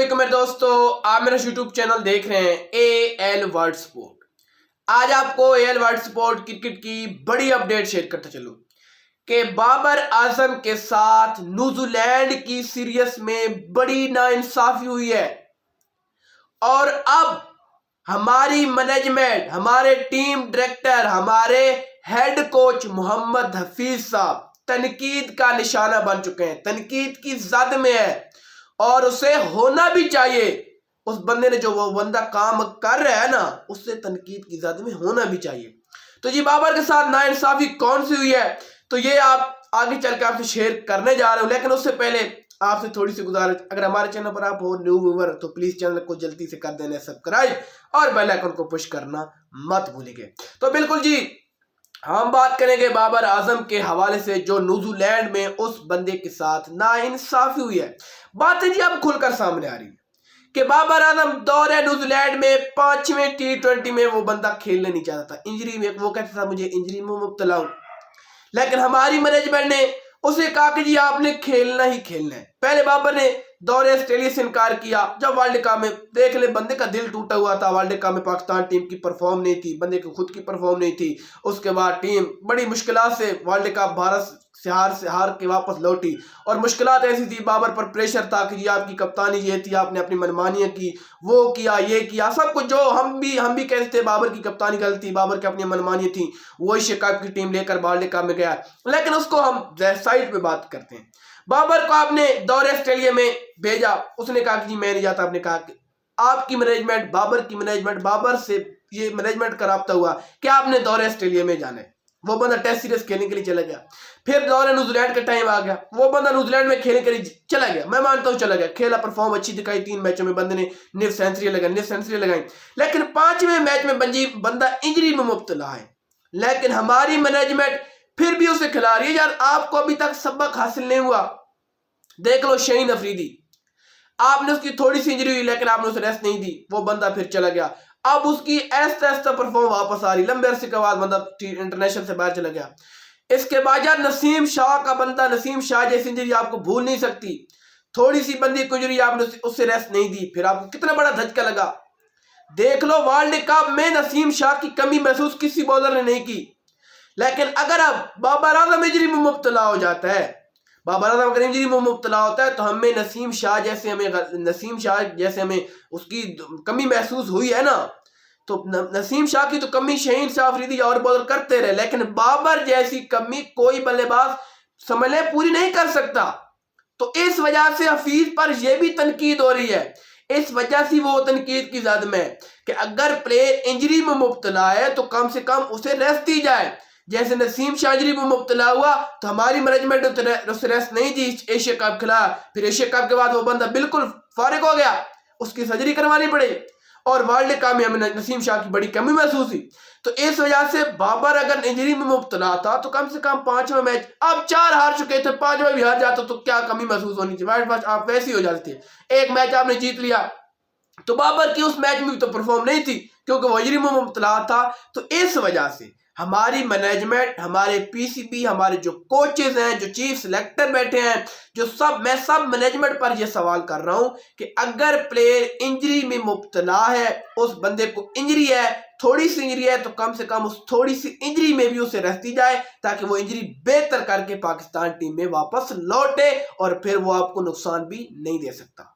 वालेकुम मेरे दोस्तों, आप मेरा यूट्यूब चैनल देख रहे हैं AL वर्ल्ड स्पोर्ट। आज आपको AL वर्ल्ड स्पोर्ट क्रिकेट की बड़ी अपडेट शेयर करता चलूं कि बाबर आजम के साथ न्यूजीलैंड की सीरीज में बड़ी नाइंसाफी हुई है और अब हमारी मैनेजमेंट, हमारे टीम डायरेक्टर, हमारे हेड कोच मोहम्मद हफीज साहब तनकीद का निशाना बन चुके हैं, तनकीद की जद में है और उसे होना भी चाहिए। उस बंदे ने जो वो बंदा काम कर रहा है ना, उससे तनकीद की जद में होना भी चाहिए। तो जी बाबर के साथ नाइंसाफी कौन सी हुई है, तो ये आप आगे चल के आपसे शेयर करने जा रहे हो। लेकिन उससे पहले आपसे थोड़ी सी गुजारिश, अगर हमारे चैनल पर आप हो न्यू व्यूअर तो प्लीज चैनल को जल्दी से कर देना सब्सक्राइब और बेल आइकन को पुश करना मत भूलिए। तो बिल्कुल जी, हम बात करेंगे बाबर आजम के हवाले से जो न्यूजीलैंड में उस बंदे के साथ नाइंसाफी हुई है। बातें जी अब खुलकर सामने आ रही है कि बाबर आजम दौरे न्यूजीलैंड में 5वें T20 में वो बंदा खेलने नहीं चाहता था, इंजरी में। वो कहता था मुझे इंजरी में मुब्तला हूं, लेकिन हमारी मैनेजमेंट ने उसे कहा कि जी आपने खेलना ही खेलना है। पहले बाबर ने दौरे ऑस्ट्रेलिया से इनकार किया। जब वर्ल्ड कप में देख ले, बंदे का दिल टूटा हुआ था। वर्ल्ड कप में पाकिस्तान टीम की परफॉर्म नहीं थी, बंदे की खुद की परफॉर्म नहीं थी। उसके बाद टीम बड़ी मुश्किलात से वर्ल्ड कप भारत से हार के वापस लौटी और मुश्किलात ऐसी थी, बाबर पर प्रेशर था कि जी आपकी कप्तानी ये थी, आपने अपनी मनमानियां की, वो किया, ये किया, सब कुछ जो हम भी कहते थे बाबर की कप्तानी गलती, बाबर की अपनी मनमानी थी। वो एशिया कप की टीम लेकर वर्ल्ड कप में गया। लेकिन उसको हम साइड पे बात करते हैं। बाबर को आपने दौरे ऑस्ट्रेलिया में भेजा, उसने कहा कि जी मैं नहीं जाता। आपने कहा कि आपकी मैनेजमेंट, बाबर की मैनेजमेंट, बाबर से ये मैनेजमेंट का राब्ता हुआ कि आपने दौरे ऑस्ट्रेलिया में जाना है। वो बंदा टेस्ट सीरीज खेलने के लिए चला गया। फिर दौरे न्यूजीलैंड का टाइम आ गया, वो बंदा न्यूजीलैंड में खेलने के लिए चला गया। मैं मानता हूँ चला गया, खेला, परफॉर्म अच्छी दिखाई। 3 मैचों में बंदे ने निर सेंचुरी लगाई। लेकिन 5वें मैच में बंदा इंजरी में मुब्तला है। लेकिन हमारी मैनेजमेंट फिर भी उसे खिला रही है। यार आपको अभी तक सबक हासिल नहीं हुआ। देख लो शाहीन अफरीदी, आपने उसकी थोड़ी सी इंजरी हुई लेकिन आपने उसे रेस्ट नहीं दी, वो बंदा फिर चला गया। अब उसकी ऐसा ऐसा परफॉर्म वापस आ रही, लंबे अरसे के बाद बंदा इंटरनेशनल से बाहर चला गया। इसके बाद यार नसीम शाह का बंदा, नसीम शाह जैसी इंजरी आपको भूल नहीं सकती। थोड़ी सी बंदी को इंजरी, आपने उससे रेस्ट नहीं दी, फिर आपको कितना बड़ा धचका लगा। देख लो वर्ल्ड कप में नसीम शाह की कमी महसूस किसी बॉलर ने नहीं की। लेकिन अगर अब बाबर आजम इंजरी में मुब्तला हो जाता है, बाबर आजम अगर इंजरी में मुब्तला होता है, तो हमें नसीम शाह जैसे हमें उसकी कमी महसूस हुई है ना, तो नसीम शाह की तो कमी शाहीन शाह अफरीदी और बॉलर करते रहे, लेकिन बाबर जैसी कमी कोई बल्लेबाज समझ ले पूरी नहीं कर सकता। तो इस वजह से हफीज पर यह भी तनकीद हो रही है। इस वजह से वो तनकीद की जद में कि अगर प्लेयर इंजरी में मुब्तला है तो कम से कम उसे रेस्ट दी जाए। जैसे नसीम शाह इंजरी में मुब्तला हुआ तो हमारी मैनेजमेंट उसे रेस्ट नहीं दी, एशिया कप खिलाया। फिर एशिया कप के बाद वो बंदा बिल्कुल फारिग हो गया, उसकी सर्जरी करवानी पड़ी और वर्ल्ड कप में हमें नसीम शाह की बड़ी कमी महसूस हुई। तो इस वजह से बाबर अगर इंजरी में मुब्तला था तो कम से कम 5वां मैच, अब 4 हार चुके थे, 5वां भी हार जाता तो क्या कमी महसूस होनी थी। आप वैसी हो जाते थे। एक मैच आपने जीत लिया तो बाबर की उस मैच में भी तो परफॉर्म नहीं थी क्योंकि वो इंजरी में मुब्तला था। तो इस वजह से हमारी मैनेजमेंट, हमारे PCB, हमारे जो कोचेज हैं, जो चीफ सिलेक्टर बैठे हैं, मैं सब मैनेजमेंट पर यह सवाल कर रहा हूं कि अगर प्लेयर इंजरी में मुब्तला है, उस बंदे को इंजरी है, थोड़ी सी इंजरी है, तो कम से कम उस थोड़ी सी इंजरी में भी उसे रेस्ट दी जाए ताकि वो इंजरी बेहतर करके पाकिस्तान टीम में वापस लौटे और फिर वो आपको नुकसान भी नहीं दे सकता।